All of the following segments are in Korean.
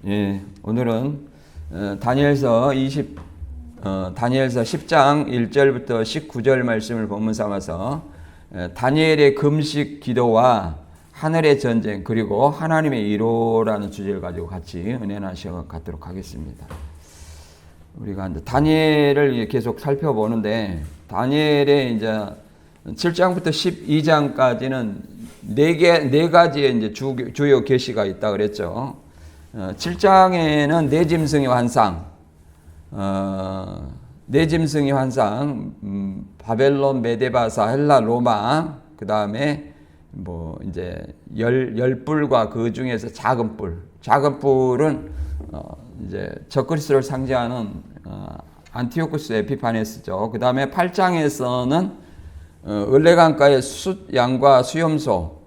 예, 오늘은 다니엘서 10장 1절부터 19절 말씀을 본문 삼아서 다니엘의 금식 기도와 하늘의 전쟁 그리고 하나님의 위로라는 주제를 가지고 같이 은혜 나누어 갖도록 하겠습니다. 우리가 이제 다니엘을 계속 살펴보는데 다니엘의 이제 7장부터 12장까지는 네 가지의 이제 주요 계시가 있다 그랬죠. 7장에는 네 짐승의 환상, 바벨론, 메데바사, 헬라, 로마, 그 다음에 뭐 이제 열 뿔과 그 중에서 작은 뿔은 이제 적그리스도를 상징하는 안티오쿠스 에피파네스죠. 그 다음에 8장에서는 을레강가의 숫양과 수염소,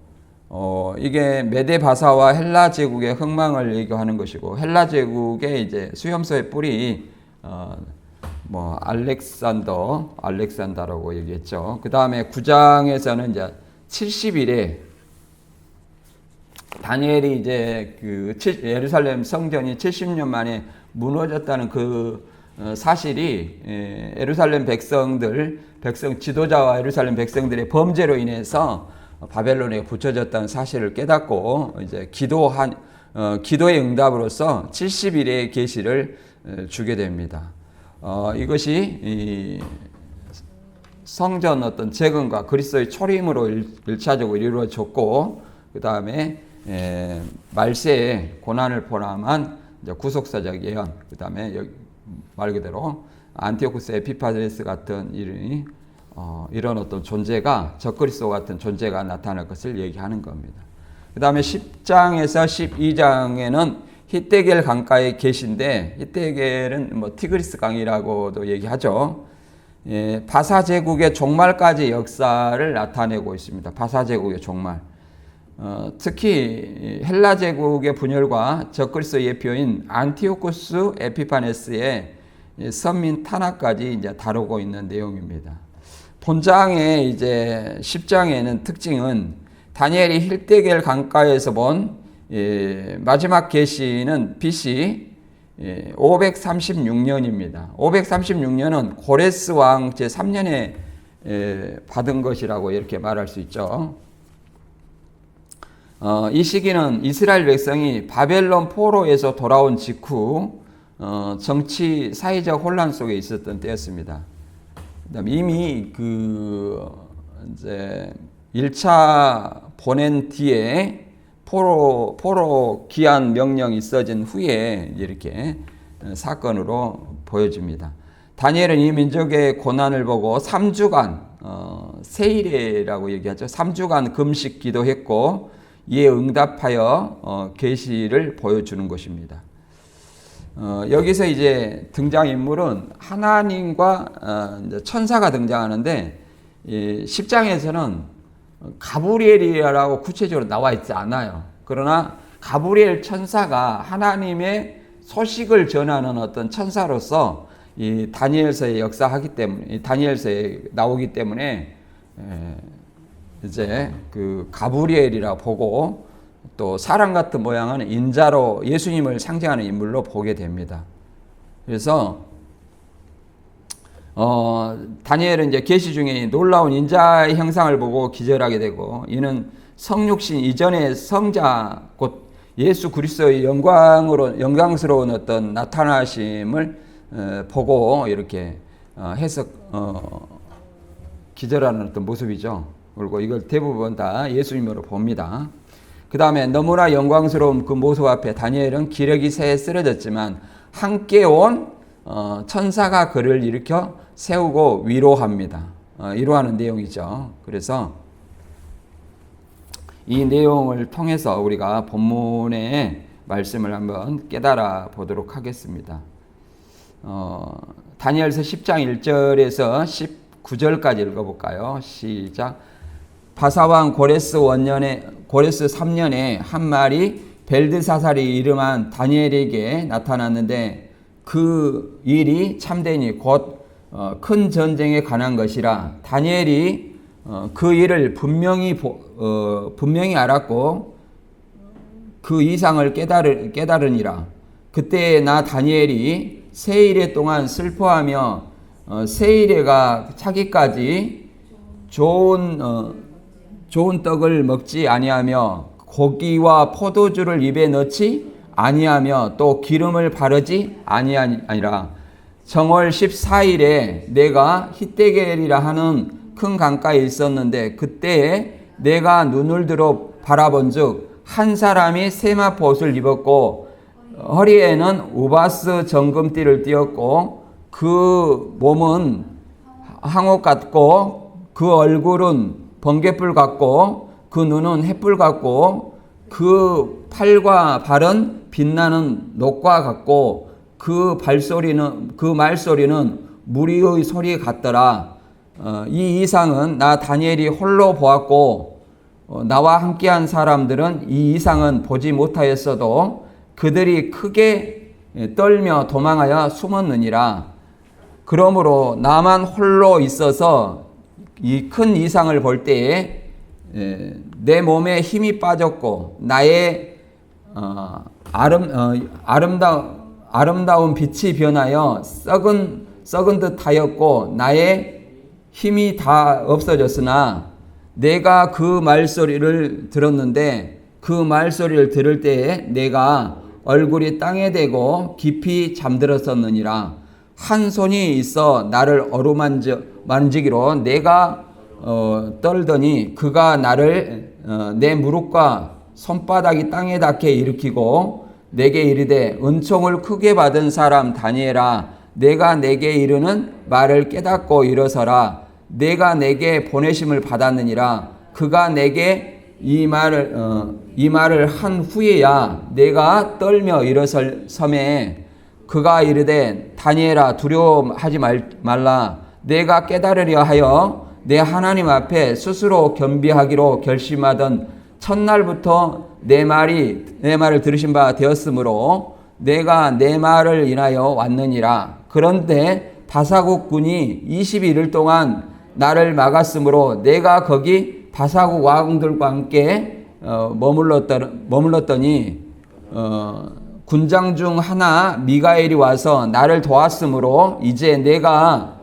이게 메데바사와 헬라 제국의 흥망을 얘기하는 것이고, 헬라 제국의 이제 수염소의 뿔이 뭐 알렉산더라고 얘기했죠. 그 다음에 9장에서는 이제 70일에 다니엘이 이제 그 예루살렘 성전이 70년 만에 무너졌다는 그 사실이 예루살렘 지도자와 예루살렘 백성들의 범죄로 인해서 바벨론에 붙여졌다는 사실을 깨닫고 이제 기도의 응답으로서 70일의 계시를 주게 됩니다. 이것이 성전 어떤 재건과 그리스도의 초림으로 1차적으로 이루어졌고, 그 다음에 말세의 고난을 포함한 구속사적 예언, 그 다음에 말 그대로 안티오쿠스 에피파네스 같은 이런 어떤 존재가, 적그리스도 같은 존재가 나타날 것을 얘기하는 겁니다. 그 다음에 10장에서 12장에는 히데겔 강가의 계시인데, 히데겔은 뭐 티그리스 강이라고도 얘기하죠. 바사 제국의 종말까지 역사를 나타내고 있습니다. 바사 제국의 종말. 특히 헬라 제국의 분열과 적그리스도 예표인 안티오쿠스 에피파네스의 선민 탄압까지 이제 다루고 있는 내용입니다. 본장의 이제 10장에는 특징은 다니엘이 히데겔 강가에서 본 마지막 계시는 BC 536년입니다. 536년은 고레스 왕 제3년에 받은 것이라고 이렇게 말할 수 있죠. 이 시기는 이스라엘 백성이 바벨론 포로에서 돌아온 직후 정치 사회적 혼란 속에 있었던 때였습니다. 그다음 이미 이제 1차 보낸 뒤에 포로 귀환 명령이 있어진 후에 이렇게 사건으로 보여집니다. 다니엘은 이 민족의 고난을 보고 3주간 세일이라고 얘기하죠. 3주간 금식 기도했고 이에 응답하여 계시를 보여주는 것입니다. 여기서 이제 등장인물은 하나님과 천사가 등장하는데 10장에서는 가브리엘이라고 구체적으로 나와 있지 않아요. 그러나 가브리엘 천사가 하나님의 소식을 전하는 어떤 천사로서 이 다니엘서에 역사하기 때문에, 다니엘서에 나오기 때문에 이제 그 가브리엘이라 보고, 또 사람 같은 모양은 인자로 예수님을 상징하는 인물로 보게 됩니다. 그래서 다니엘은 이제 계시 중에 놀라운 인자의 형상을 보고 기절하게 되고, 이는 성육신 이전의 성자 곧 예수 그리스도의 영광스러운 어떤 나타나심을 보고 이렇게 기절하는 어떤 모습이죠. 그리고 이걸 대부분 다 예수님으로 봅니다. 그 다음에 너무나 영광스러운 그 모습 앞에 다니엘은 기력이 새에 쓰러졌지만 함께 온 천사가 그를 일으켜 세우고 위로합니다. 위로하는 내용이죠. 그래서 이 내용을 통해서 우리가 본문의 말씀을 한번 깨달아 보도록 하겠습니다. 다니엘서 10장 1절에서 19절까지 읽어볼까요? 시작. 바사왕 고레스 3년에 한 마리 벨드사살이 이름한 다니엘에게 나타났는데 그 일이 참되니 곧 큰 전쟁에 관한 것이라. 다니엘이 그 일을 분명히 알았고 그 이상을 깨달으니라. 그때 나 다니엘이 세일에 동안 슬퍼하며 세일에가 차기까지 좋은 떡을 먹지 아니하며 고기와 포도주를 입에 넣지 아니하며 또 기름을 바르지 아니하니라. 정월 14일에 내가 히데겔이라 하는 큰 강가에 있었는데 그때에 내가 눈을 들어 바라본즉 한 사람이 세마포 옷을 입었고 허리에는 우바스 정금띠를 띠었고 그 몸은 항옥 같고 그 얼굴은 번갯불 같고 그 눈은 햇불 같고 그 팔과 발은 빛나는 녹과 같고 그 말소리는 무리의 소리 같더라. 이 이상은 나 다니엘이 홀로 보았고 나와 함께한 사람들은 이 이상은 보지 못하였어도 그들이 크게 떨며 도망하여 숨었느니라. 그러므로 나만 홀로 있어서 이 큰 이상을 볼 때에 내 몸에 힘이 빠졌고 나의 아름다운 빛이 변하여 썩은 듯 하였고 나의 힘이 다 없어졌으나 내가 그 말소리를 들었는데 그 말소리를 들을 때에 내가 얼굴이 땅에 대고 깊이 잠들었었느니라. 한 손이 있어 나를 어루만지기로 내가 떨더니 그가 나를 내 무릎과 손바닥이 땅에 닿게 일으키고 내게 이르되 은총을 크게 받은 사람 다니엘아 내가 내게 이르는 말을 깨닫고 일어서라. 내가 내게 보내심을 받았느니라. 그가 내게 이 말을 한 후에야 내가 떨며 일어섬에 그가 이르되 다니엘아 두려워하지 말라. 내가 깨달으려 하여 내 하나님 앞에 스스로 겸비하기로 결심하던 첫날부터 내 말을 들으신 바 되었으므로 내가 내 말을 인하여 왔느니라. 그런데 바사국 군이 22일 동안 나를 막았으므로 내가 거기 바사국 왕들과 함께 머물렀더니 군장 중 하나 미가엘이 와서 나를 도왔으므로 이제 내가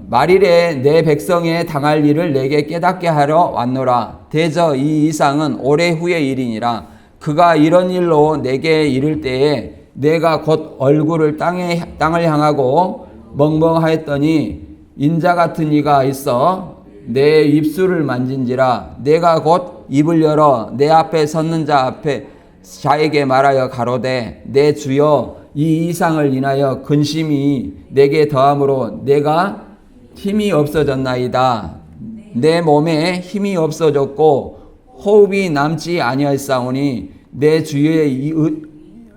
말일에 내 백성에 당할 일을 내게 깨닫게 하러 왔노라. 대저 이 이상은 오래 후의 일이니라. 그가 이런 일로 내게 이를 때에 내가 곧 얼굴을 땅을 향하고 멍멍하였더니 인자 같은 이가 있어 내 입술을 만진지라. 내가 곧 입을 열어 내 앞에 섰는 자에게 말하여 가로되 내 주여 이 이상을 인하여 근심이 내게 더함으로 내가 힘이 없어졌나이다. 내 몸에 힘이 없어졌고 호흡이 남지 아니하였사오니 내 주의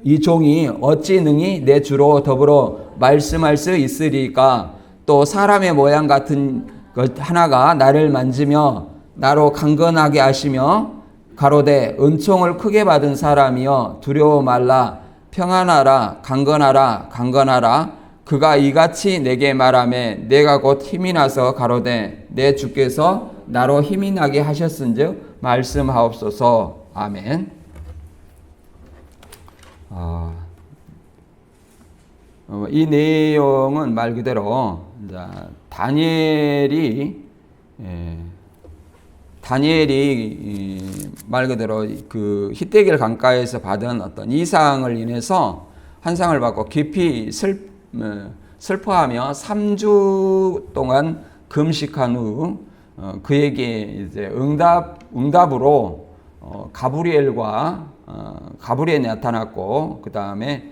이 종이 어찌 능히 내 주로 더불어 말씀할 수 있으리까. 또 사람의 모양 같은 것 하나가 나를 만지며 나로 강건하게 하시며 가로되 은총을 크게 받은 사람이여 두려워 말라. 평안하라 강건하라. 그가 이같이 내게 말하매 내가 곧 힘이 나서 가로되 내 주께서 나로 힘이 나게 하셨은즉 말씀하옵소서. 아멘. 이 내용은 말 그대로 다니엘이 말 그대로 그 히데겔 강가에서 받은 어떤 이상을 인해서 환상을 받고 깊이 슬퍼하며 3주 동안 금식한 후 그에게 이제 응답으로 가브리엘이 나타났고 그 다음에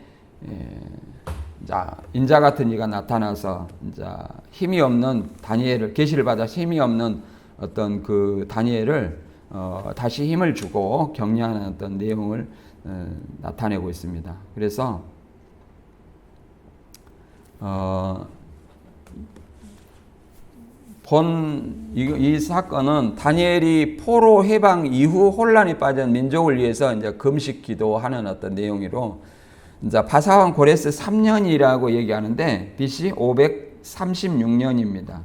인자 같은 이가 나타나서 힘이 없는 다니엘을 계시를 받아 힘이 없는 어떤 그 다니엘을 다시 힘을 주고 격려하는 어떤 내용을 나타내고 있습니다. 그래서 이 사건은 다니엘이 포로 해방 이후 혼란에 빠진 민족을 위해서 이제 금식 기도하는 어떤 내용으로 이제 바사왕 고레스 3년이라고 얘기하는데 BC 536년입니다.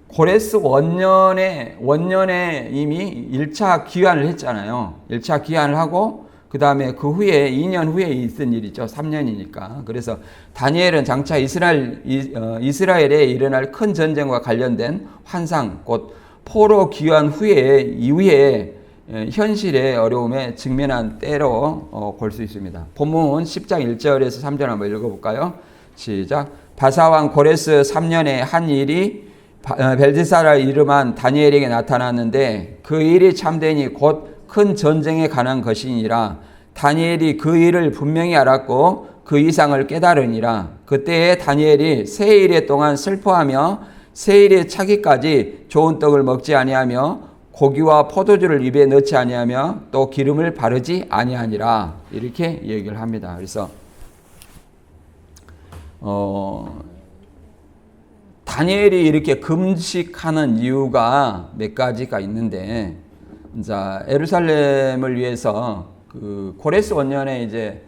고레스 원년에 이미 1차 귀환을 했잖아요. 1차 귀환을 하고 그 다음에 그 후에 2년 후에 있은 일이죠. 3년이니까. 그래서 다니엘은 장차 이스라엘에 일어날 큰 전쟁과 관련된 환상, 곧 포로 귀환 이후에 현실의 어려움에 직면한 때로 볼 수 있습니다. 본문 10장 1절에서 3절 한번 읽어볼까요? 시작. 바사왕 고레스 3년에 한 일이 벨드사라 이름한 다니엘에게 나타났는데 그 일이 참되니 곧 큰 전쟁에 관한 것이니라. 다니엘이 그 일을 분명히 알았고 그 이상을 깨달으니라. 그때에 다니엘이 세 일에 동안 슬퍼하며 세 일에 차기까지 좋은 떡을 먹지 아니하며 고기와 포도주를 입에 넣지 아니하며 또 기름을 바르지 아니하니라. 이렇게 얘기를 합니다. 그래서 다니엘이 이렇게 금식하는 이유가 몇 가지가 있는데, 자, 예루살렘을 위해서 그 고레스 원년에 이제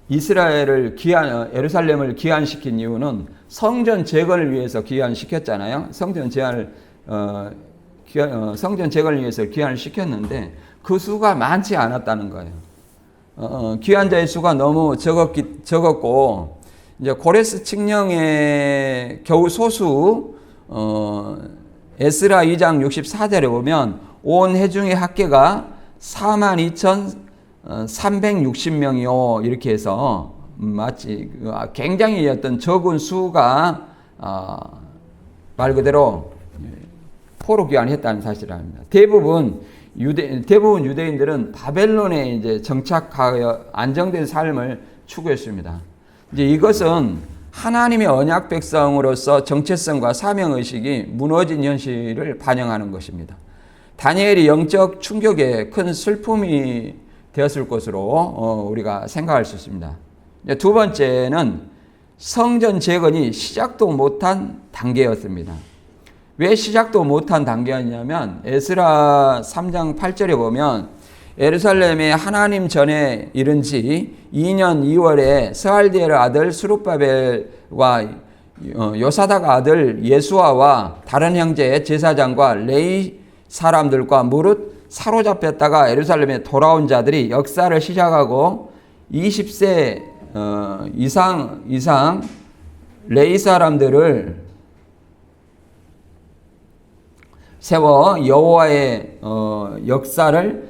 예루살렘을 기한시킨 이유는 성전 재건을 위해서 기한시켰잖아요. 성전 재건을 위해서 기한을 시켰는데 그 수가 많지 않았다는 거예요. 귀환자의 수가 너무 적었고 이제 고레스 칙령의 겨우 소수 에스라 2장 64절에 보면 온 회중의 합계가 42,360명이요 이렇게 해서 마치 굉장히 어떤 적은 수가 말 그대로 포로 귀환했다는 사실을 압니다. 대부분 유대인들은 바벨론에 이제 정착하여 안정된 삶을 추구했습니다. 이제 이것은 하나님의 언약 백성으로서 정체성과 사명 의식이 무너진 현실을 반영하는 것입니다. 다니엘이 영적 충격에 큰 슬픔이 되었을 것으로 우리가 생각할 수 있습니다. 두 번째는 성전 재건이 시작도 못한 단계였습니다. 왜 시작도 못한 단계였냐면 에스라 3장 8절에 보면 예루살렘에 하나님 전에 이른 지 2년 2월에 스알디엘 아들 스룹바벨과 요사닥 아들 예수아와 다른 형제 제사장과 레위 사람들과 무릇 사로잡혔다가 예루살렘에 돌아온 자들이 역사를 시작하고 20세 이상 레위 사람들을 세워 여호와의 역사를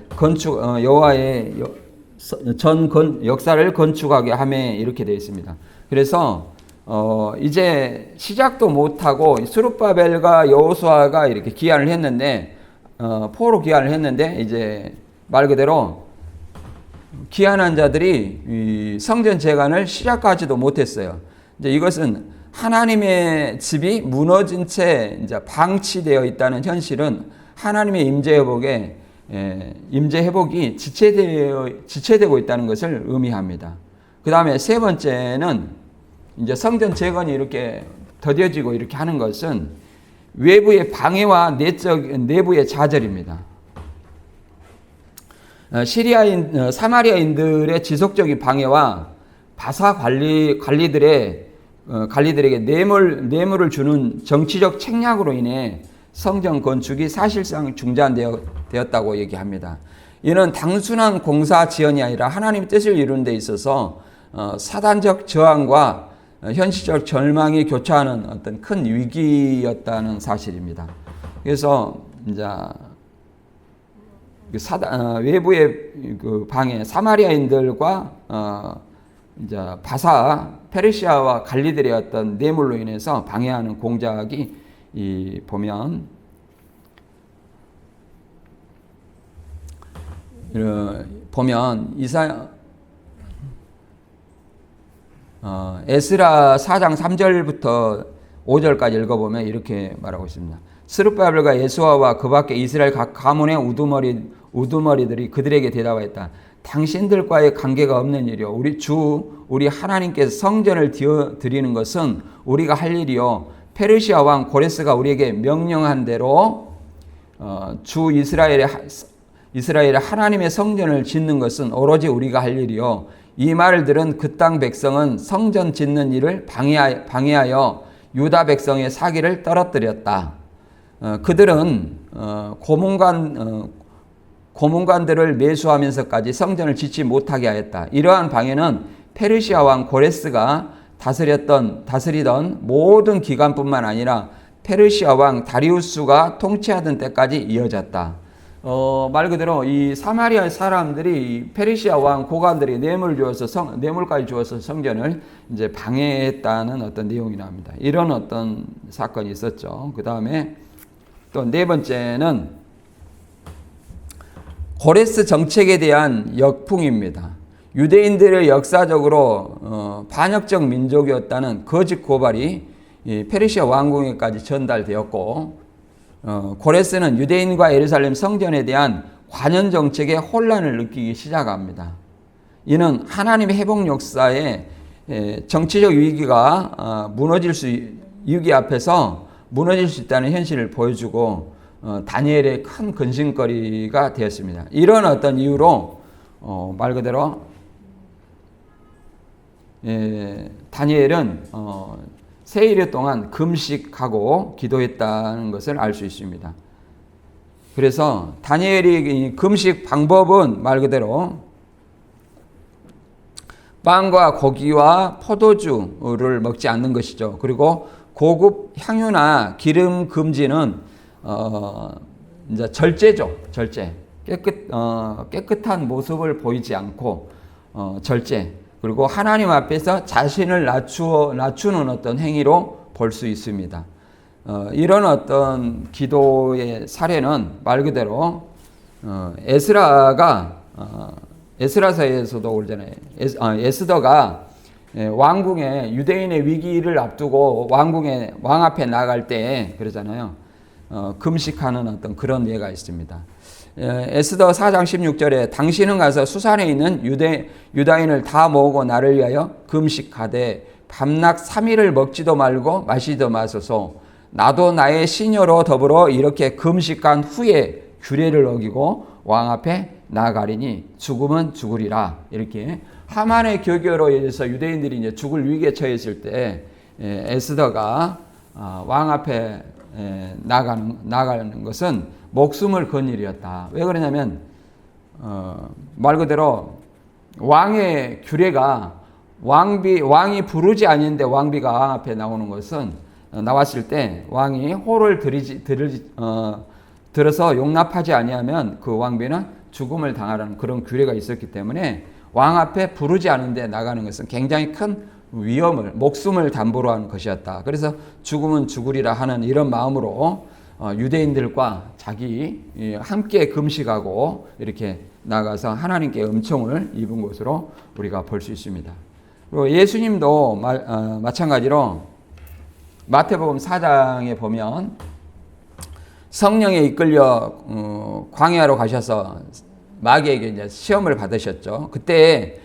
역사를 건축하게 하매 이렇게 되어 있습니다. 그래서 이제 시작도 못하고 스룹바벨과 여호수아가 이렇게 기한을 했는데 포로 기한을 했는데 이제 말 그대로 기한한 자들이 이 성전 재건을 시작하지도 못했어요. 이제 이것은 하나님의 집이 무너진 채 이제 방치되어 있다는 현실은 하나님의 임재 회복이 지체되고 있다는 것을 의미합니다. 그 다음에 세 번째는 이제 성전 재건이 이렇게 더뎌지고 이렇게 하는 것은 외부의 방해와 내부의 좌절입니다. 사마리아인들의 지속적인 방해와 바사 관리들에게 뇌물을 주는 정치적 책략으로 인해 성전 건축이 사실상 중단되었다고 얘기합니다. 이는 단순한 공사 지연이 아니라 하나님의 뜻을 이루는 데 있어서 사단적 저항과 현실적 절망이 교차하는 어떤 큰 위기였다는 사실입니다. 그래서 이제 외부의 그 방해, 사마리아인들과 이제 바사 페르시아와 갈리들의 어떤 뇌물로 인해서 방해하는 공작이 보면 에스라 4장 3절부터 5절까지 읽어보면 이렇게 말하고 있습니다. 스룹바벨과 예수아와 그 밖에 이스라엘 각 가문의 우두머리들이 그들에게 대답하였다. 당신들과의 관계가 없는 일이요. 우리 하나님께서 성전을 드리는 것은 우리가 할 일이요. 페르시아 왕 고레스가 우리에게 명령한 대로 주 이스라엘의 하나님의 성전을 짓는 것은 오로지 우리가 할 일이요. 이 말을 들은 그 땅 백성은 성전 짓는 일을 방해하여 유다 백성의 사기를 떨어뜨렸다. 그들은 고문관들을 매수하면서까지 성전을 짓지 못하게 하였다. 이러한 방해는 페르시아 왕 고레스가 다스리던 모든 기간뿐만 아니라 페르시아 왕 다리우스가 통치하던 때까지 이어졌다. 말 그대로 이 사마리아 사람들이 페르시아 왕 고관들이 뇌물까지 주어서 성전을 이제 방해했다는 어떤 내용이 나옵니다. 이런 어떤 사건이 있었죠. 그 다음에 또 네 번째는 고레스 정책에 대한 역풍입니다. 유대인들의 역사적으로 반역적 민족이었다는 거짓 고발이 페르시아 왕궁에까지 전달되었고, 고레스는 유대인과 예루살렘 성전에 대한 관연 정책에 혼란을 느끼기 시작합니다. 이는 하나님의 회복 역사에 정치적 위기가 위기 앞에서 무너질 수 있다는 현실을 보여주고 다니엘의 큰 근심거리가 되었습니다. 이런 어떤 이유로 말 그대로 다니엘은 세일의 동안 금식하고 기도했다는 것을 알 수 있습니다. 그래서 다니엘이 금식 방법은 말 그대로 빵과 고기와 포도주를 먹지 않는 것이죠. 그리고 고급 향유나 기름 금지는 이제 절제죠. 절제. 깨끗한 모습을 보이지 않고 절제. 그리고 하나님 앞에서 자신을 낮추는 어떤 행위로 볼 수 있습니다. 이런 어떤 기도의 사례는 말 그대로 에스라서에서도 그러잖아요. 에스더가 왕궁에 유대인의 위기를 앞두고 왕 앞에 나갈 때 그러잖아요. 금식하는 어떤 그런 예가 있습니다. 에스더 4장 16절에 당신은 가서 수산에 있는 유다인을 다 모으고 나를 위하여 금식하되 밤낮 3일을 먹지도 말고 마시지도 마소서. 나도 나의 시녀로 더불어 이렇게 금식한 후에 규례를 어기고 왕 앞에 나아가리니 죽으면 죽으리라. 이렇게 하만의 교교로 인해서 유대인들이 이제 죽을 위기에 처했을 때 에스더가 왕 앞에 나가는 것은 목숨을 건 일이었다. 왜 그러냐면 말 그대로 왕의 규례가 왕이 부르지 아닌데 왕비가 왕 앞에 나오는 것은 나왔을 때 왕이 호를 들어서 용납하지 아니하면 그 왕비는 죽음을 당하라는 그런 규례가 있었기 때문에 왕 앞에 부르지 않은데 나가는 것은 굉장히 큰 목숨을 담보로 하는 것이었다. 그래서 죽으면 죽으리라 하는 이런 마음으로 유대인들과 자기 함께 금식하고 이렇게 나가서 하나님께 은총을 입은 것으로 우리가 볼 수 있습니다. 그리고 예수님도 마찬가지로 마태복음 4장에 보면 성령에 이끌려 광야로 가셔서 마귀에게 이제 시험을 받으셨죠. 그때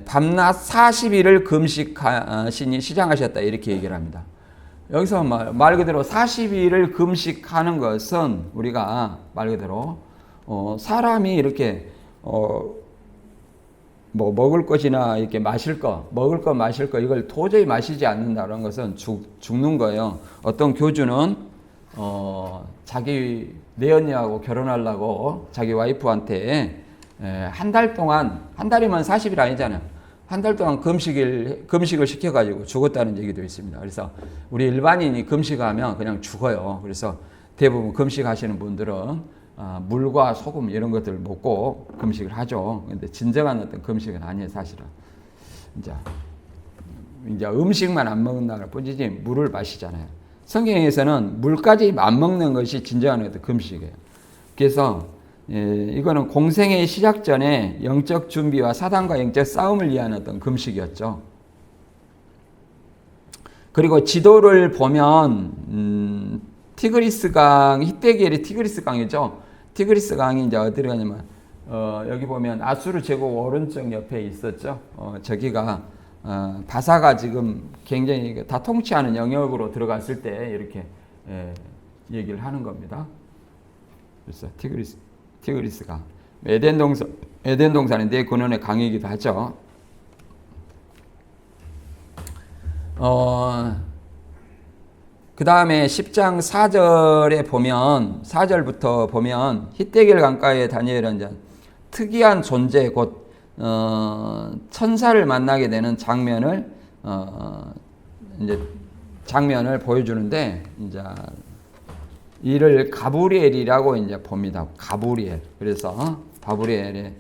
밤낮 40일을 금식하시니 시장하셨다 이렇게 얘기를 합니다. 여기서 말 그대로 40일을 금식하는 것은 우리가 말 그대로 사람이 이렇게 뭐 먹을 것이나 이렇게 먹을 거 마실 거 이걸 도저히 마시지 않는다는 것은 죽는 거예요. 어떤 교주는 자기 내언니하고 결혼하려고 자기 와이프한테 한 달 동안, 한 달이면 40일 아니잖아요. 한 달 동안 금식을 시켜가지고 죽었다는 얘기도 있습니다. 그래서 우리 일반인이 금식하면 그냥 죽어요. 그래서 대부분 금식하시는 분들은 물과 소금 이런 것들을 먹고 금식을 하죠. 근데 진정한 어떤 금식은 아니에요, 사실은. 이제 음식만 안 먹는다는 뿐이지 물을 마시잖아요. 성경에서는 물까지 안 먹는 것이 진정한 어떤 금식이에요. 그래서 이거는 공생의 시작 전에 영적 준비와 사단과 영적 싸움을 위한 어떤 금식이었죠. 그리고 지도를 보면 티그리스 강, 히데기엘이 티그리스 강이죠. 티그리스 강이 이제 어디로 가냐면 여기 보면 아수르 제국 오른쪽 옆에 있었죠. 저기가 바사가 지금 굉장히 다 통치하는 영역으로 들어갔을 때 이렇게 얘기를 하는 겁니다. 그래서 티그리스가 에덴 동산인데 근원의 강이기도 하죠. 그 다음에 10장 4절에 보면 4절부터 보면 히데길 강가에 다니엘은 이제 특이한 존재 곧 천사를 만나게 되는 장면을 보여주는데 이제 이를 가브리엘이라고 이제 봅니다. 가브리엘. 그래서 가브리엘의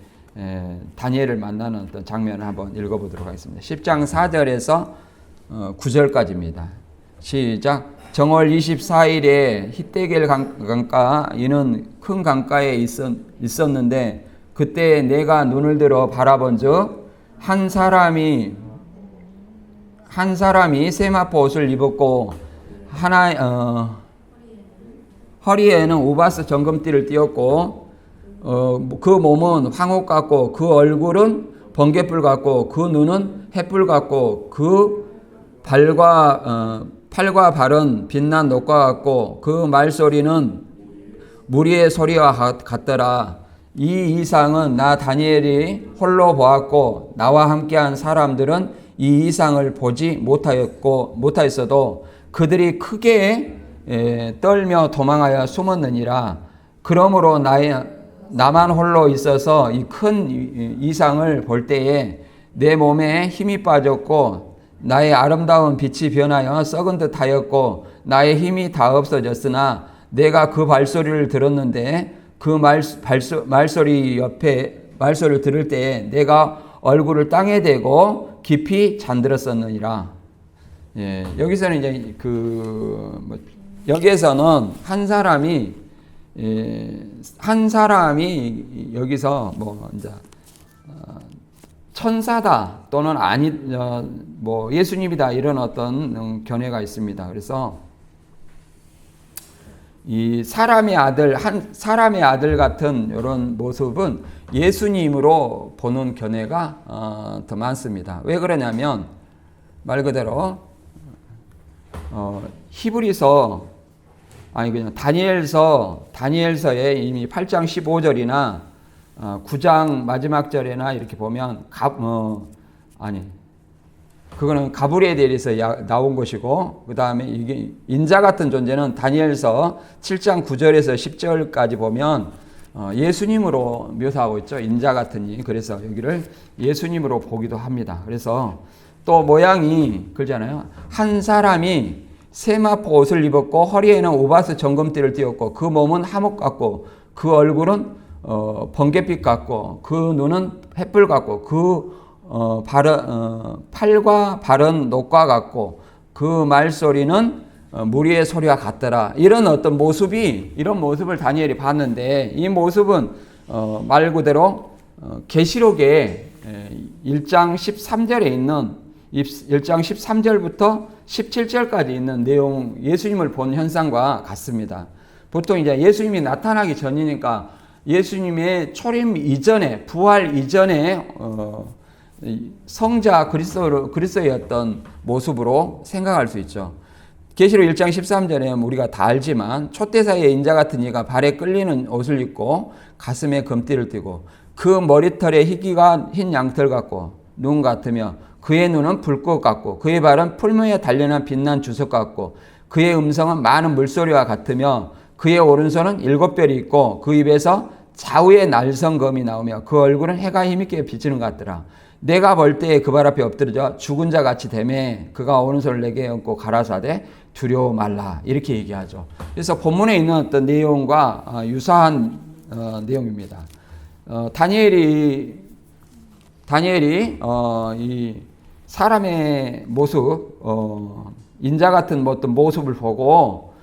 다니엘을 만나는 어떤 장면을 한번 읽어보도록 하겠습니다. 10장 4절에서 9절까지입니다. 시작. 정월 24일에 히데겔 강가 이는 큰 강가에 있었는데 그때 내가 눈을 들어 바라본즉 한 사람이 세마포 옷을 입었고 허리에는 우바스 정금띠를 띄었고 그 몸은 황옥 같고 그 얼굴은 번갯불 같고 그 눈은 햇불 같고 그 팔과 발은 빛난 녹과 같고 그 말소리는 무리의 소리와 같더라. 이 이상은 나 다니엘이 홀로 보았고 나와 함께한 사람들은 이 이상을 보지 못하였어도 그들이 크게 떨며 도망하여 숨었느니라. 그러므로 나만 홀로 있어서 이 큰 이상을 볼 때에 내 몸에 힘이 빠졌고 나의 아름다운 빛이 변하여 썩은 듯 하였고 나의 힘이 다 없어졌으나 내가 그 발소리를 들었는데 그 말소리를 들을 때에 내가 얼굴을 땅에 대고 깊이 잠들었었느니라. 예, 여기서는 이제 여기에서는 한 사람이 여기서 이제 천사다 또는 예수님이다 이런 어떤 견해가 있습니다. 그래서 이 사람의 아들 같은 이런 모습은 예수님으로 보는 견해가 더 많습니다. 왜 그러냐면 말 그대로 다니엘서에 이미 8장 15절이나 9장 마지막 절에나 이렇게 보면 그거는 가브리엘에서 나온 것이고 그 다음에 이게 인자 같은 존재는 다니엘서 7장 9절에서 10절까지 보면 예수님으로 묘사하고 있죠. 인자 같은 이. 그래서 여기를 예수님으로 보기도 합니다. 그래서 또 모양이 그러잖아요. 한 사람이 세마포 옷을 입었고 허리에는 우바스 정금띠를 띄었고 그 몸은 하목 같고 그 얼굴은 번갯빛 같고 그 눈은 햇불 같고 그 팔과 발은 녹과 같고 그 말소리는 무리의 소리와 같더라. 이런 모습을 다니엘이 봤는데 이 모습은 말 그대로 계시록에 1장 13절에 있는 1장 13절부터 17절까지 있는 내용 예수님을 본 현상과 같습니다. 보통 이제 예수님이 나타나기 전이니까 예수님의 초림 이전에 부활 이전에 성자 그리스도의 어떤 모습으로 생각할 수 있죠. 계시록 1장 13절에 우리가 다 알지만 촛대사의 인자 같은 이가 발에 끌리는 옷을 입고 가슴에 금띠를 띠고 그 머리털에 희기가 흰 양털 같고 눈 같으며 그의 눈은 불꽃 같고 그의 발은 풀무에 단련한 빛난 주석 같고 그의 음성은 많은 물소리와 같으며 그의 오른손은 7별이 있고 그 입에서 좌우의 날성검이 나오며 그 얼굴은 해가 힘있게 비치는 것 같더라. 내가 볼 때에 그 발 앞에 엎드려져 죽은 자 같이 되매 그가 오른손을 내게 얹고 가라사대 두려워 말라 이렇게 얘기하죠. 그래서 본문에 있는 어떤 내용과 유사한 내용입니다. 다니엘이 이 사람의 모습, 인자 같은 어떤 모습을 보고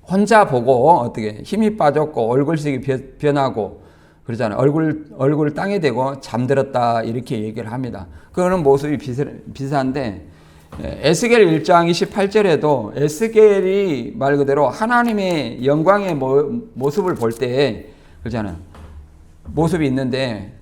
혼자 보고 어떻게 힘이 빠졌고 얼굴색이 변하고 그러잖아요. 얼굴을 땅에 대고 잠들었다 이렇게 얘기를 합니다. 그런 모습이 비슷한데 에스겔 1장 28절에도 에스겔이 말 그대로 하나님의 영광의 모습을 볼 때 그러잖아요. 모습이 있는데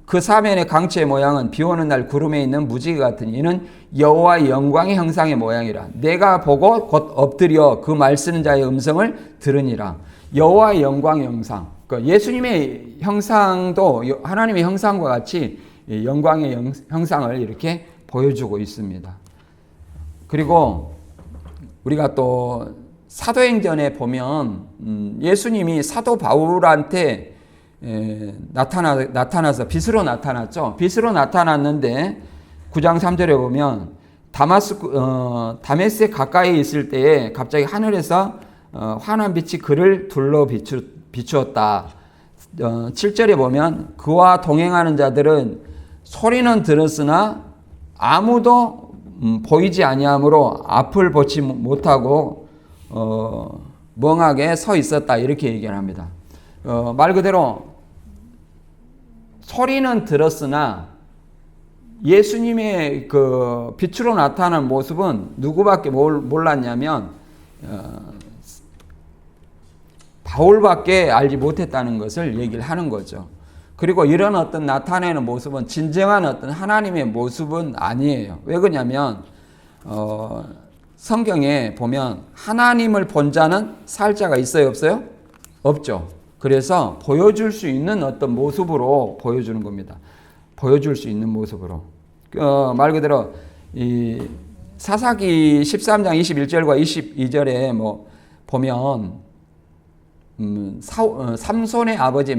그 사면의 강체의 모양은 비오는 날 구름에 있는 무지개 같으니 이는 여호와의 영광의 형상의 모양이라. 내가 보고 곧 엎드려 그 말 쓰는 자의 음성을 들으니라. 여호와의 영광의 형상. 그러니까 예수님의 형상도 하나님의 형상과 같이 영광의 형상을 이렇게 보여주고 있습니다. 그리고 우리가 또 사도행전에 보면 예수님이 사도 바울한테 나타나서 빛으로 나타났죠. 빛으로 나타났는데 9장 3절에 보면 다메섹 가까이 있을 때에 갑자기 하늘에서 환한 빛이 그를 둘러 비추었다. 7절에 보면 그와 동행하는 자들은 소리는 들었으나 아무도 보이지 아니하므로 앞을 보지 못하고 멍하게 서 있었다. 이렇게 얘기를 합니다. 말 그대로 소리는 들었으나 예수님의 그 빛으로 나타나는 모습은 누구밖에 몰랐냐면 바울밖에 알지 못했다는 것을 얘기를 하는 거죠. 그리고 이런 어떤 나타내는 모습은 진정한 어떤 하나님의 모습은 아니에요. 왜 그러냐면 성경에 보면 하나님을 본 자는 살 자가 있어요, 없어요? 없죠. 그래서 보여줄 수 있는 어떤 모습으로 보여주는 겁니다. 보여줄 수 있는 모습으로. 말 그대로 이 사사기 13장 21절과 22절에 뭐 보면 삼손의 아버지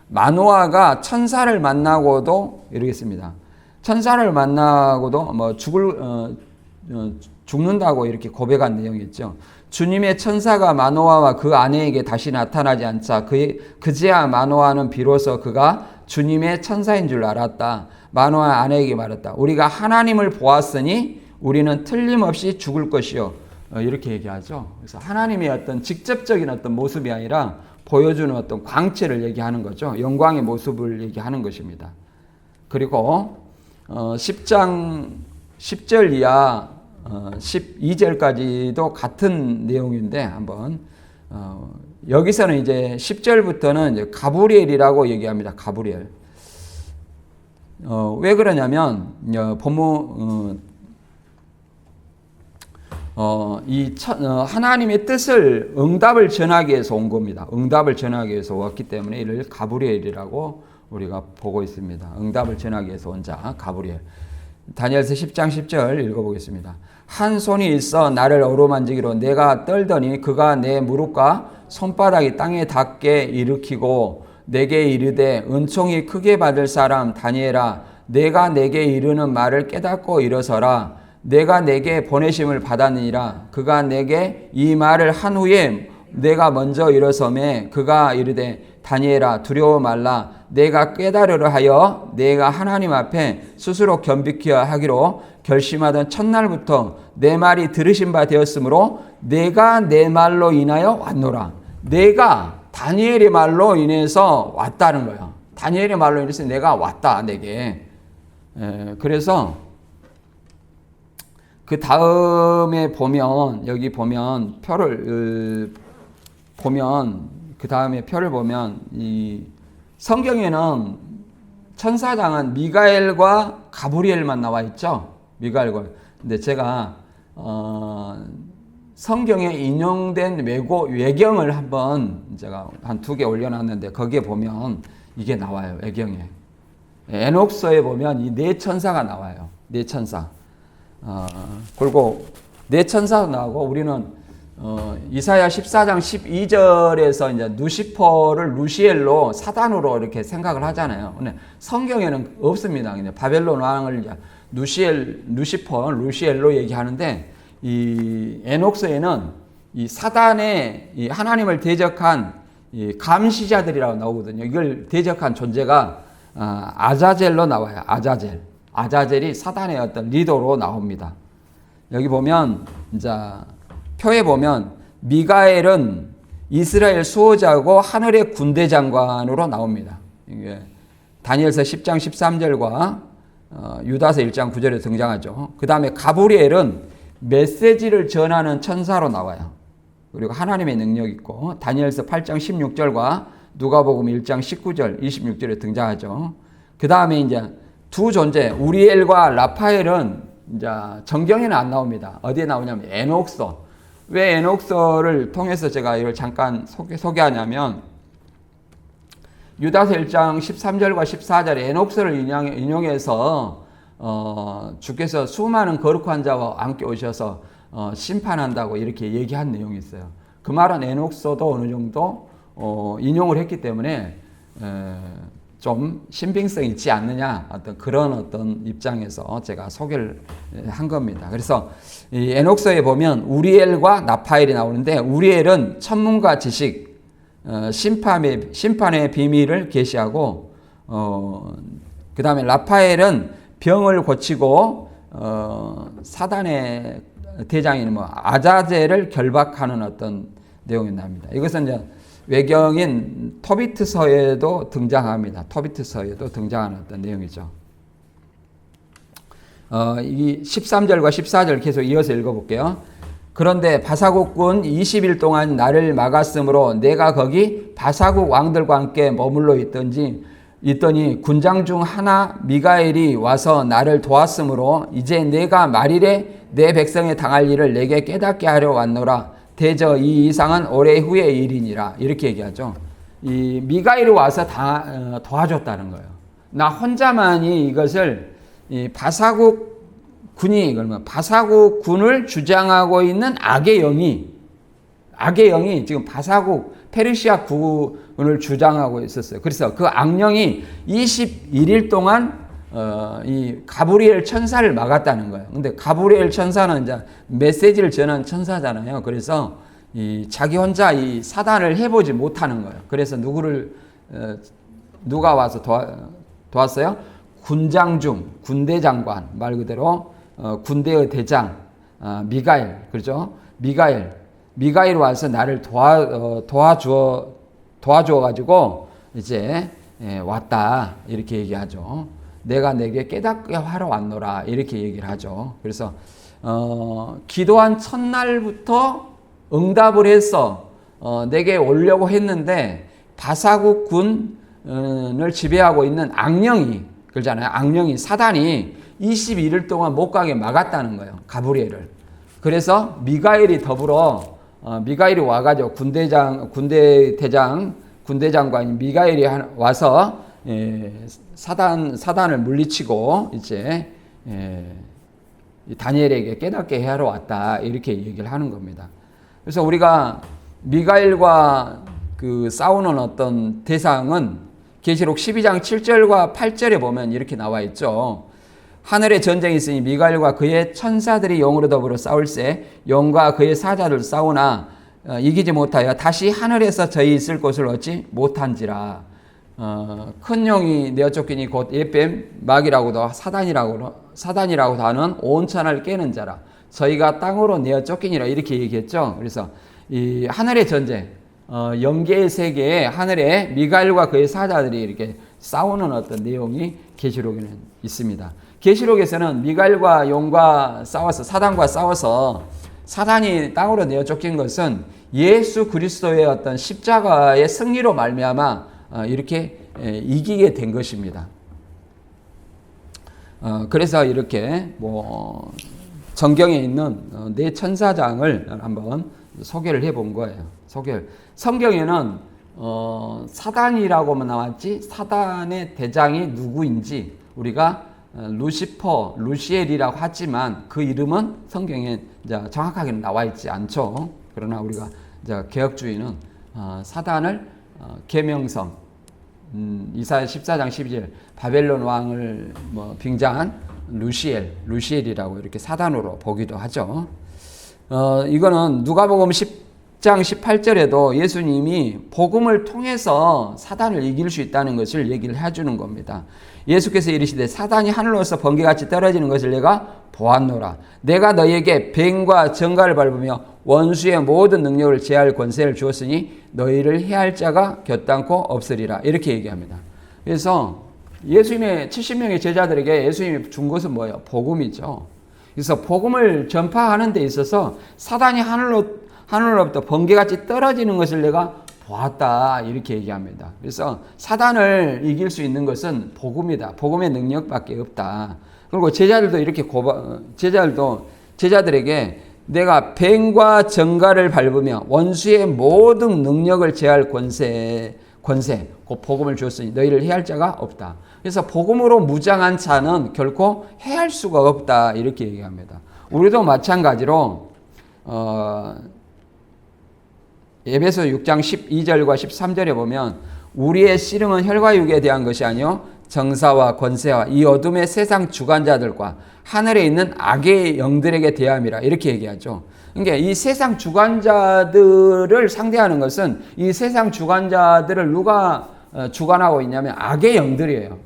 마노아가 천사를 만나고도 이러겠습니다. 천사를 만나고도 뭐 죽는다고 이렇게 고백한 내용이 있죠. 주님의 천사가 마노아와 그 아내에게 다시 나타나지 않자 그제야 마노아는 비로소 그가 주님의 천사인 줄 알았다. 마노아 아내에게 말했다. 우리가 하나님을 보았으니 우리는 틀림없이 죽을 것이요. 이렇게 얘기하죠. 그래서 하나님의 어떤 직접적인 어떤 모습이 아니라 보여주는 어떤 광채를 얘기하는 거죠. 영광의 모습을 얘기하는 것입니다. 그리고 10장 10절 이하 12절까지도 같은 내용인데 한번 여기서는 이제 10절부터는 이제 가브리엘이라고 얘기합니다. 가브리엘. 왜 그러냐면 본문 하나님의 뜻을 응답을 전하기 위해서 온 겁니다. 응답을 전하기 위해서 왔기 때문에 이를 가브리엘이라고 우리가 보고 있습니다. 응답을 전하기 위해서 온 자 가브리엘. 다니엘서 10장 10절 읽어보겠습니다. 한 손이 있어 나를 어루만지기로 내가 떨더니 그가 내 무릎과 손바닥이 땅에 닿게 일으키고 내게 이르되 은총이 크게 받을 사람 다니엘아 내가 내게 이르는 말을 깨닫고 일어서라. 내가 내게 보내심을 받았느니라. 그가 내게 이 말을 한 후에 내가 먼저 일어서매 그가 이르되 다니엘아 두려워 말라. 내가 깨달으려 하여 내가 하나님 앞에 스스로 겸비케 하기로 결심하던 첫날부터 내 말이 들으신 바 되었으므로 내가 내 말로 인하여 왔노라. 내가 다니엘의 말로 인해서 왔다는 거야. 다니엘의 말로 인해서 내가 왔다 내게. 그래서 그 다음에 보면 여기 보면 표를 보면 그 다음에 표를 보면 이 성경에는 천사장은 미가엘과 가브리엘만 나와 있죠. 미가엘과. 근데 제가 성경에 인용된 외경을 한번 제가 한 2개 올려놨는데 거기에 보면 이게 나와요. 외경에. 에녹서에 보면 이 4천사가 나와요. 4천사. 그리고 4천사도 나오고 우리는 이사야 14장 12절에서 이제 루시퍼를 루시엘로 사단으로 이렇게 생각을 하잖아요. 근데 성경에는 없습니다. 그냥 바벨론 왕을 루시엘로 얘기하는데 이 에녹서에는 이 사단의 이 하나님을 대적한 이 감시자들이라고 나오거든요. 이걸 대적한 존재가 아자젤로 나와요. 아자젤이 사단의 어떤 리더로 나옵니다. 여기 보면 이제 표에 보면 미가엘은 이스라엘 수호자고 하늘의 군대 장관으로 나옵니다. 이게 다니엘서 10장 13절과 유다서 1장 9절에 등장하죠. 그 다음에 가브리엘은 메시지를 전하는 천사로 나와요. 그리고 하나님의 능력이 있고 다니엘서 8장 16절과 누가복음 1장 19절 26절에 등장하죠. 그 다음에 이제 두 존재 우리엘과 라파엘은 이제 정경에는 안 나옵니다. 어디에 나오냐면 에녹서. 왜 에녹서를 통해서 제가 이걸 잠깐 소개하냐면 유다서 1장 13절과 14절에 에녹서를 인용해서 주께서 수많은 거룩한 자와 함께 오셔서 심판한다고 이렇게 얘기한 내용이 있어요. 그 말은 에녹서도 어느 정도 인용을 했기 때문에 좀 신빙성이 있지 않느냐 그런 어떤 입장에서 제가 소개를 한 겁니다. 그래서 이 에녹서에 보면 우리엘과 나파엘이 나오는데 우리엘은 천문과 지식, 심판의 비밀을 계시하고 그 다음에 라파엘은 병을 고치고 사단의 대장인 아자젤을 결박하는 어떤 내용이 납니다. 이것은 이제 외경인 토비트서에도 등장합니다. 토비트서에도 등장하는 어떤 내용이죠. 이 13절과 14절 계속 이어서 읽어볼게요. 그런데 바사국군 20일 동안 나를 막았으므로 내가 거기 바사국 왕들과 함께 머물러 있더니 군장 중 하나 미가엘이 와서 나를 도왔으므로 이제 내가 말일에 내 백성에 당할 일을 내게 깨닫게 하려 왔노라. 대저 이 이상은 오래 후의 일이니라. 이렇게 얘기하죠. 이 미가엘이 와서 도와줬다는 거예요. 나 혼자만이 이것을 이 바사국 군이 그러면 바사국 군을 주장하고 있는 악의 영이 지금 바사국 페르시아 군을 주장하고 있었어요. 그래서 그 악령이 21일 동안 이 가브리엘 천사를 막았다는 거예요. 근데 가브리엘 천사는 이제 메시지를 전하는 천사잖아요. 그래서 이 자기 혼자 이 사단을 해보지 못하는 거예요. 그래서 누가 와서 도왔어요? 군장 중 군대 장관 말 그대로 군대의 대장 미가엘 그렇죠? 미가엘 와서 나를 도와주어 가지고 이제 왔다 이렇게 얘기하죠. 내가 내게 깨닫게 하러 왔노라 이렇게 얘기를 하죠. 그래서 기도한 첫날부터 응답을 해서 내게 오려고 했는데 바사국 군을 지배하고 있는 악령이 그러잖아요. 악령이 사단이 21일 동안 못 가게 막았다는 거예요. 가브리엘을. 그래서 미가엘이 더불어 미가엘이 와가지고 군대 장관인 미가엘이 와서 사단을 물리치고 이제 다니엘에게 깨닫게 하러 왔다 이렇게 얘기를 하는 겁니다. 그래서 우리가 미가엘과 그 싸우는 어떤 대상은 계시록 12장 7절과 8절에 보면 이렇게 나와 있죠. 하늘에 전쟁이 있으니 미가엘과 그의 천사들이 영으로 더불어 싸울세 영과 그의 사자들 싸우나 이기지 못하여 다시 하늘에서 저희 있을 곳을 얻지 못한지라. 큰 용이 내어 쫓기니 곧 예뱀 마귀라고도 사단이라고도 하는 온 천하를 깨는 자라. 저희가 땅으로 내어 쫓기니라 이렇게 얘기했죠. 그래서 이 하늘의 전쟁, 영계의 세계에 하늘에 미가엘과 그의 사자들이 이렇게 싸우는 어떤 내용이 계시록에는 있습니다. 계시록에서는 미가엘과 용과 싸워서 사단과 싸워서 사단이 땅으로 내어 쫓긴 것은 예수 그리스도의 어떤 십자가의 승리로 말미암아 이렇게 이기게 된 것입니다. 그래서 이렇게 성경에 있는 네 천사장을 한번 소개를 해본 거예요. 성경에는 사단이라고만 나왔지 사단의 대장이 누구인지 우리가 루시엘이라고 하지만 그 이름은 성경에 정확하게는 나와 있지 않죠. 그러나 우리가 개혁주의는 사단을 계명성 이사야 14장 12절 바벨론 왕을 빙자한 루시엘이라고 이렇게 사단으로 보기도 하죠. 이거는 누가복음 10장 18절에도 예수님이 복음을 통해서 사단을 이길 수 있다는 것을 얘기를 해주는 겁니다. 예수께서 이르시되 사단이 하늘로서 번개같이 떨어지는 것을 내가 보았노라. 내가 너희에게 뱀과 정갈을 밟으며 원수의 모든 능력을 제할 권세를 주었으니 너희를 해할 자가 결단코 없으리라. 이렇게 얘기합니다. 그래서 예수님의 70명의 제자들에게 예수님이 준 것은 뭐예요? 복음이죠. 그래서 복음을 전파하는 데 있어서 사단이 하늘로부터 번개같이 떨어지는 것을 내가 보았다. 이렇게 얘기합니다. 그래서 사단을 이길 수 있는 것은 복음이다. 복음의 능력밖에 없다. 그리고 제자들도 이렇게 제자들에게 내가 뱀과 정갈을 밟으며 원수의 모든 능력을 제할 권세, 그 복음을 주었으니 너희를 해할 자가 없다. 그래서 복음으로 무장한 자는 결코 해할 수가 없다. 이렇게 얘기합니다. 우리도 마찬가지로 에베소 6장 12절과 13절에 보면 우리의 씨름은 혈과 육에 대한 것이 아니요 정사와 권세와 이 어둠의 세상 주관자들과 하늘에 있는 악의 영들에게 대함이라 이렇게 얘기하죠. 그러니까 이 세상 주관자들을 상대하는 것은 이 세상 주관자들을 누가 주관하고 있냐면 악의 영들이에요.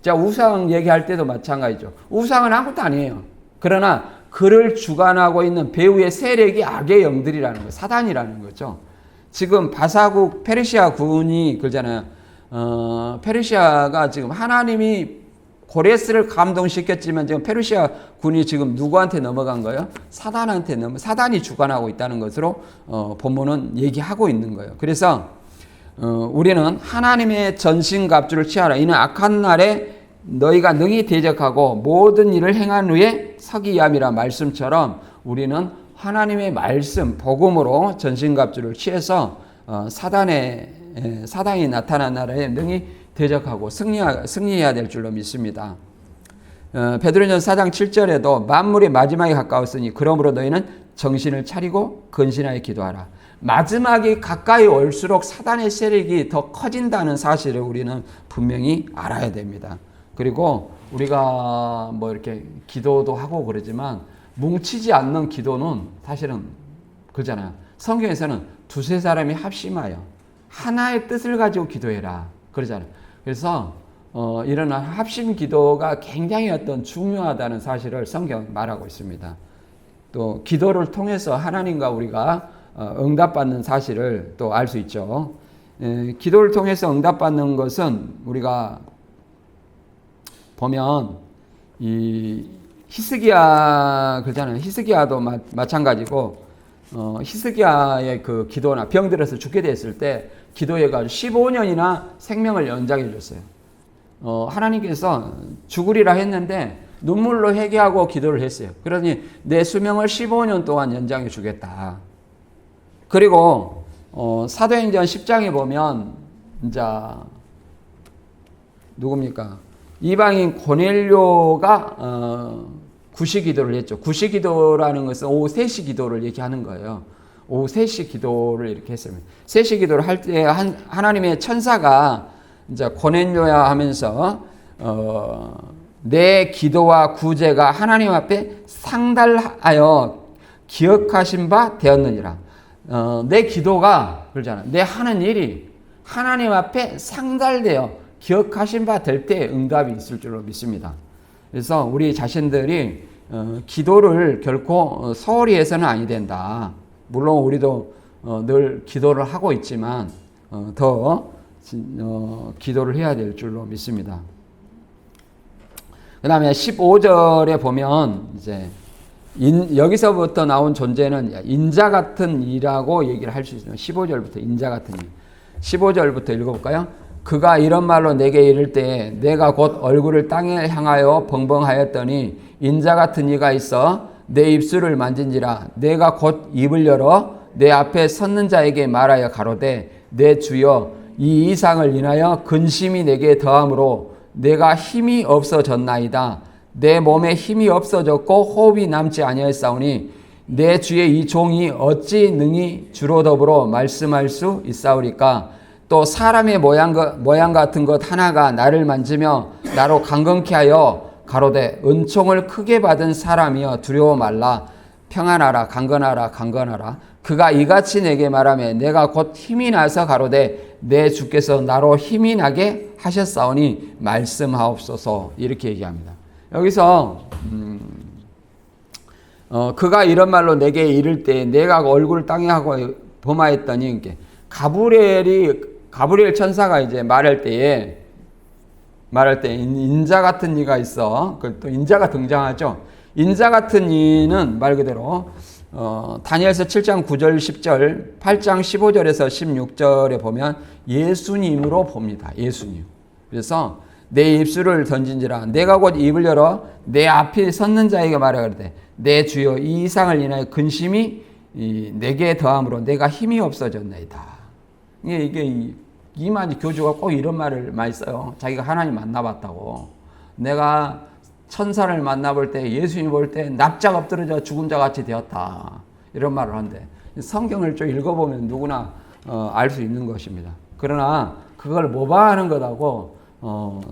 자, 우상 얘기할 때도 마찬가지죠. 우상은 아무것도 아니에요. 그러나 그를 주관하고 있는 배후의 세력이 악의 영들이라는 거예요. 사단이라는 거죠. 지금 바사국 페르시아 군이 그러잖아요. 페르시아가 지금 하나님이 고레스를 감동시켰지만 지금 페르시아 군이 지금 누구한테 넘어간 거예요? 사단한테 사단이 주관하고 있다는 것으로 본문은 얘기하고 있는 거예요. 그래서 우리는 하나님의 전신갑주를 취하라. 이는 악한 날에 너희가 능히 대적하고 모든 일을 행한 후에 서기함이라 말씀처럼 우리는 하나님의 말씀, 복음으로 전신갑주를 취해서 사단이 나타난 날에 능히 대적하고 승리해야 될 줄로 믿습니다. 베드로전서 4장 7절에도 만물이 마지막에 가까웠으니 그러므로 너희는 정신을 차리고 근신하여 기도하라. 마지막이 가까이 올수록 사단의 세력이 더 커진다는 사실을 우리는 분명히 알아야 됩니다. 그리고 우리가 뭐 이렇게 기도도 하고 그러지만 뭉치지 않는 기도는 사실은 그러잖아요. 성경에서는 두세 사람이 합심하여 하나의 뜻을 가지고 기도해라 그러잖아요. 그래서 이런 합심 기도가 굉장히 중요하다는 사실을 성경이 말하고 있습니다. 또 기도를 통해서 하나님과 우리가 응답받는 사실을 또 알 수 있죠. 기도를 통해서 응답받는 것은 우리가 보면 이 히스기야 그러잖아요. 히스기야도 마찬가지고 히스기야의 그 기도나 병들어서 죽게 됐을 때 기도해가지고 15년이나 생명을 연장해 줬어요. 하나님께서 죽으리라 했는데 눈물로 회개하고 기도를 했어요. 그러니 내 수명을 15년 동안 연장해 주겠다. 그리고 사도행전 10장에 보면 이제 누굽니까? 이방인 고넬료가 구시기도를 했죠. 구시기도라는 것은 오후 3시 기도를 얘기하는 거예요. 오후 3시 기도를 이렇게 했습니다. 3시 기도를 할 때 하나님의 천사가 이제 고넬료야 하면서 내 기도와 구제가 하나님 앞에 상달하여 기억하신 바 되었느니라. 내 기도가 그러잖아. 내 하는 일이 하나님 앞에 상달되어 기억하신 바 될 때 응답이 있을 줄로 믿습니다. 그래서 우리 자신들이 기도를 결코 소홀히 해서는 아니 된다. 물론 우리도 늘 기도를 하고 있지만 더 기도를 해야 될 줄로 믿습니다. 그 다음에 15절에 보면 이제 여기서부터 나온 존재는 인자 같은 이라고 얘기를 할 수 있습니다. 15절부터 인자 같은 이. 15절부터 읽어볼까요? 그가 이런 말로 내게 이를 때 내가 곧 얼굴을 땅에 향하여 벙벙하였더니 인자 같은 이가 있어 내 입술을 만진지라. 내가 곧 입을 열어 내 앞에 섰는 자에게 말하여 가로되 내 주여 이 이상을 인하여 근심이 내게 더함으로 내가 힘이 없어졌나이다. 내 몸에 힘이 없어졌고 호흡이 남지 아니하였사오니 내 주의 이 종이 어찌 능히 주로 더불어 말씀할 수 있사오리까. 또 사람의 모양 같은 것 하나가 나를 만지며 나로 강건케 하여 가로되 은총을 크게 받은 사람이여 두려워 말라. 평안하라 강건하라 강건하라. 그가 이같이 내게 말하며 내가 곧 힘이 나서 가로되 내 주께서 나로 힘이 나게 하셨사오니 말씀하옵소서. 이렇게 얘기합니다. 여기서 그가 이런 말로 내게 이를 때 내가 얼굴을 땅에 하고 범하였더니 가브리엘 천사가 이제 말할 때 인자 같은 이가 있어. 또 인자가 등장하죠. 인자 같은 이는 말 그대로 다니엘서 7장 9절 10절 8장 15절에서 16절에 보면 예수님으로 봅니다. 예수님. 그래서 내 입술을 던진지라. 내가 곧 입을 열어 내 앞에 섰는 자에게 말하거든 내 주여 이 이상을 인하여 근심이 내게 더함으로 내가 힘이 없어졌나이다. 이게 이만희 교주가 꼭 이런 말을 많이 써요. 자기가 하나님 만나봤다고. 내가 천사를 만나볼 때, 예수님 볼 때 납작 엎드러져 죽은 자 같이 되었다. 이런 말을 하는데 성경을 좀 읽어보면 누구나 알 수 있는 것입니다. 그러나 그걸 모방하는 것하고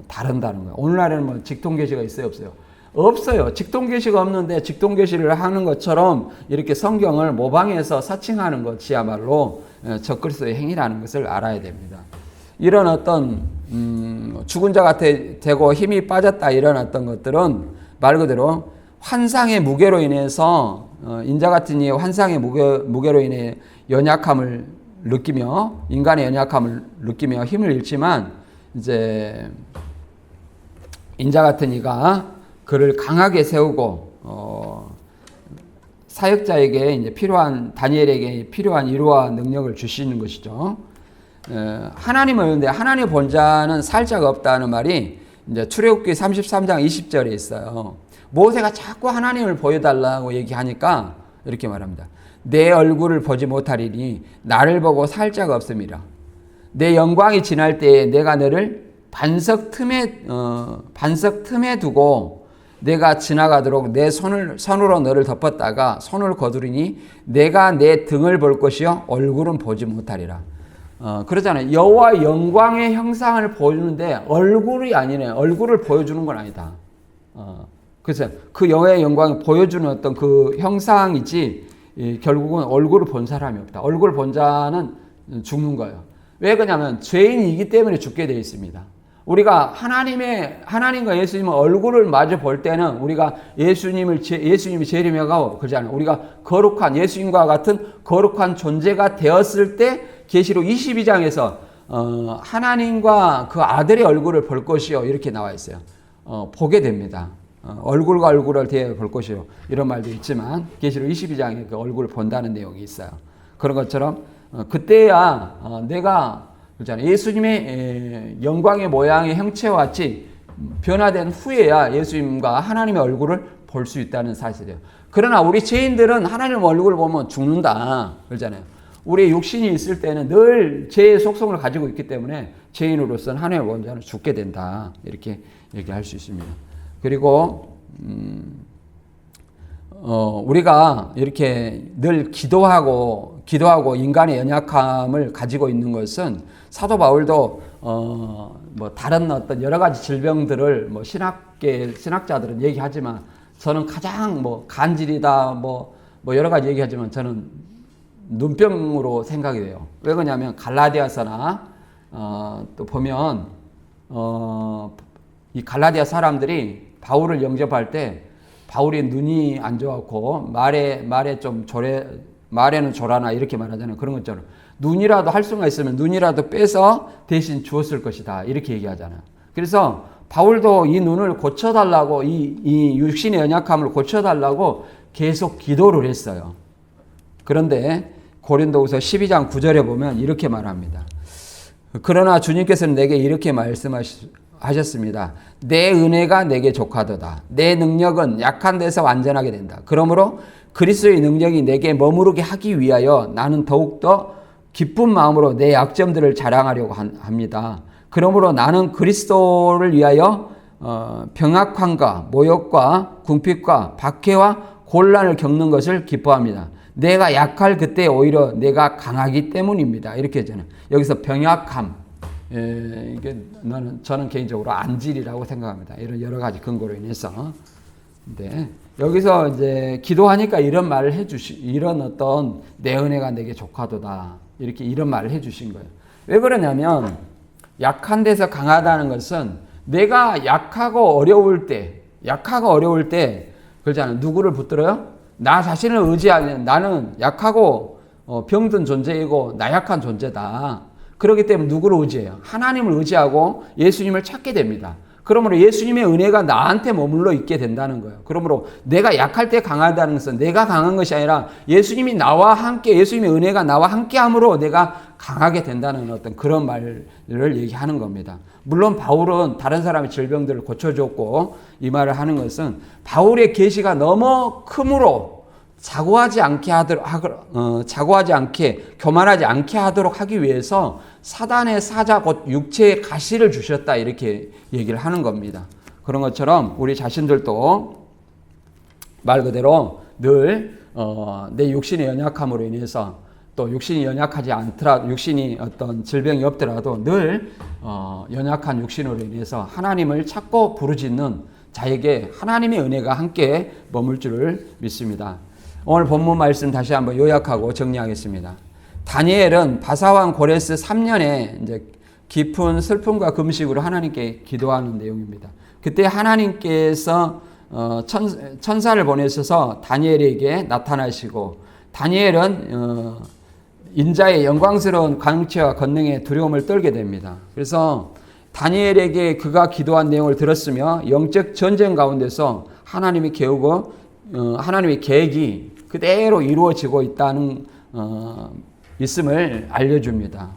다른다는 거예요. 오늘날에는 뭐 직통계시가 있어요, 없어요? 없어요. 직통계시가 없는데 직통계시를 하는 것처럼 이렇게 성경을 모방해서 사칭하는 것이야말로 적그리스도의 행위라는 것을 알아야 됩니다. 이런 어떤 죽은 자 같아 되고 힘이 빠졌다 이런 어떤 것들은 말 그대로 환상의 무게로 인해서 인자 같은 이 환상의 무게로 인해 연약함을 느끼며 인간의 연약함을 느끼며 힘을 잃지만 이제 인자 같은 이가 그를 강하게 세우고 사역자에게 이제 필요한 다니엘에게 필요한 위로와 능력을 주시는 것이죠. 하나님을 근데 하나님 본 자는 살 자가 없다는 말이 이제 출애굽기 33장 20절에 있어요. 모세가 자꾸 하나님을 보여달라고 얘기하니까 이렇게 말합니다. 내 얼굴을 보지 못하리니 나를 보고 살 자가 없음이라. 내 영광이 지날 때에 내가 너를 반석 틈에 두고 내가 지나가도록 내 손으로 너를 덮었다가 손을 거두리니 내가 내 등을 볼 것이요 얼굴은 보지 못하리라. 그러잖아요. 여호와의 영광의 형상을 보여주는데 얼굴이 아니네. 얼굴을 보여주는 건 아니다. 그래서 그 여호와의 영광을 보여주는 어떤 그 형상이지 결국은 얼굴을 본 사람이 없다. 얼굴을 본 자는 죽는 거예요. 왜 그러냐면 죄인이기 때문에 죽게 되어 있습니다. 우리가 하나님과 예수님의 얼굴을 마주 볼 때는 우리가 예수님이 재림하고 그러잖아요. 우리가 거룩한 예수님과 같은 거룩한 존재가 되었을 때 계시록 22장에서 하나님과 그 아들의 얼굴을 볼 것이요 이렇게 나와 있어요. 보게 됩니다. 얼굴과 얼굴을 대해 볼 것이요 이런 말도 있지만 계시록 22장에 그 얼굴을 본다는 내용이 있어요. 그런 것처럼 그때야 내가 그렇잖아요. 예수님의 영광의 모양의 형체와 같이 변화된 후에야 예수님과 하나님의 얼굴을 볼 수 있다는 사실이에요. 그러나 우리 죄인들은 하나님 얼굴을 보면 죽는다 그러잖아요. 우리 육신이 있을 때는 늘 죄의 속성을 가지고 있기 때문에 죄인으로서는 하나님의 원자는 죽게 된다 이렇게 얘기할 수 있습니다. 그리고 우리가 이렇게 늘 기도하고 인간의 연약함을 가지고 있는 것은 사도 바울도 뭐 다른 어떤 여러 가지 질병들을 뭐 신학자들은 얘기하지만 저는 가장 뭐 간질이다 뭐 여러 가지 얘기하지만 저는 눈병으로 생각이 돼요. 왜 그러냐면 갈라디아서나 또 보면 이 갈라디아 사람들이 바울을 영접할 때 바울이 눈이 안 좋았고 말에는 조라나 이렇게 말하잖아요. 그런 것처럼 눈이라도 할 수가 있으면 눈이라도 빼서 대신 주었을 것이다 이렇게 얘기하잖아요. 그래서 바울도 이 눈을 고쳐달라고 이 육신의 연약함을 고쳐달라고 계속 기도를 했어요. 그런데 고린도후서 12장 9절에 보면 이렇게 말합니다. 그러나 주님께서는 내게 이렇게 말씀하셨습니다. 내 은혜가 내게 족하도다. 내 능력은 약한 데서 완전하게 된다. 그러므로 그리스도의 능력이 내게 머무르게 하기 위하여 나는 더욱더 기쁜 마음으로 내 약점들을 자랑하려고 합니다. 그러므로 나는 그리스도를 위하여 병악함과 모욕과 궁핍과 박해와 곤란을 겪는 것을 기뻐합니다. 내가 약할 그때 오히려 내가 강하기 때문입니다. 이렇게 했잖아요. 여기서 병약함, 이게 저는 개인적으로 안질이라고 생각합니다. 이런 여러 가지 근거로 인해서. 근데 여기서 이제 기도하니까 이런 말을 이런 어떤 내 은혜가 내게 족하도다. 이런 말을 해주신 거예요. 왜 그러냐면 약한 데서 강하다는 것은 내가 약하고 어려울 때 그렇잖아요. 누구를 붙들어요? 나 자신을 의지하는 나는 약하고 병든 존재이고 나약한 존재다. 그렇기 때문에 누구를 의지해요? 하나님을 의지하고 예수님을 찾게 됩니다. 그러므로 예수님의 은혜가 나한테 머물러 있게 된다는 거예요. 그러므로 내가 약할 때 강하다는 것은 내가 강한 것이 아니라 예수님이 나와 함께 예수님의 은혜가 나와 함께함으로 내가 강하게 된다는 어떤 그런 말을 얘기하는 겁니다. 물론 바울은 다른 사람의 질병들을 고쳐줬고 이 말을 하는 것은 바울의 계시가 너무 크므로 자고하지 않게 교만하지 않게 하도록 하기 위해서 사단의 사자 곧 육체의 가시를 주셨다 이렇게 얘기를 하는 겁니다. 그런 것처럼 우리 자신들도 말 그대로 늘 내 육신의 연약함으로 인해서 또 육신이 연약하지 않더라도 육신이 어떤 질병이 없더라도 늘 연약한 육신으로 인해서 하나님을 찾고 부르짖는 자에게 하나님의 은혜가 함께 머물 줄을 믿습니다. 오늘 본문 말씀 다시 한번 요약하고 정리하겠습니다. 다니엘은 바사왕 고레스 3년에 이제 깊은 슬픔과 금식으로 하나님께 기도하는 내용입니다. 그때 하나님께서 천사를 보내셔서 다니엘에게 나타나시고 다니엘은 인자의 영광스러운 광채와 권능의 두려움을 떨게 됩니다. 그래서 다니엘에게 그가 기도한 내용을 들었으며 영적 전쟁 가운데서 하나님이 깨우고 하나님의 계획이 그대로 이루어지고 있다는 있음을 알려줍니다.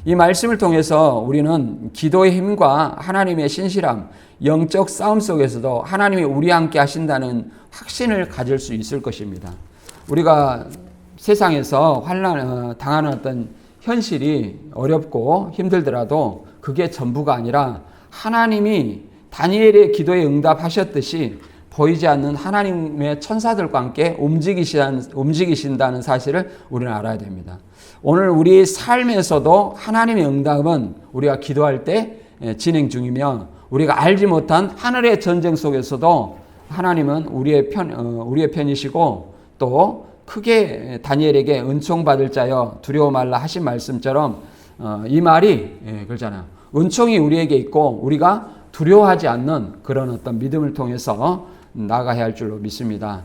이 말씀을 통해서 우리는 기도의 힘과 하나님의 신실함, 영적 싸움 속에서도 하나님이 우리와 함께 하신다는 확신을 가질 수 있을 것입니다. 우리가 세상에서 당하는 어떤 현실이 어렵고 힘들더라도 그게 전부가 아니라 하나님이 다니엘의 기도에 응답하셨듯이 보이지 않는 하나님의 천사들과 함께 움직이신다는 사실을 우리는 알아야 됩니다. 오늘 우리 삶에서도 하나님의 응답은 우리가 기도할 때 진행 중이며 우리가 알지 못한 하늘의 전쟁 속에서도 하나님은 우리의 편이시고 또 크게 다니엘에게 은총받을 자여 두려워 말라 하신 말씀처럼 이 말이 그렇잖아요. 은총이 우리에게 있고 우리가 두려워하지 않는 그런 어떤 믿음을 통해서 나가야 할 줄로 믿습니다.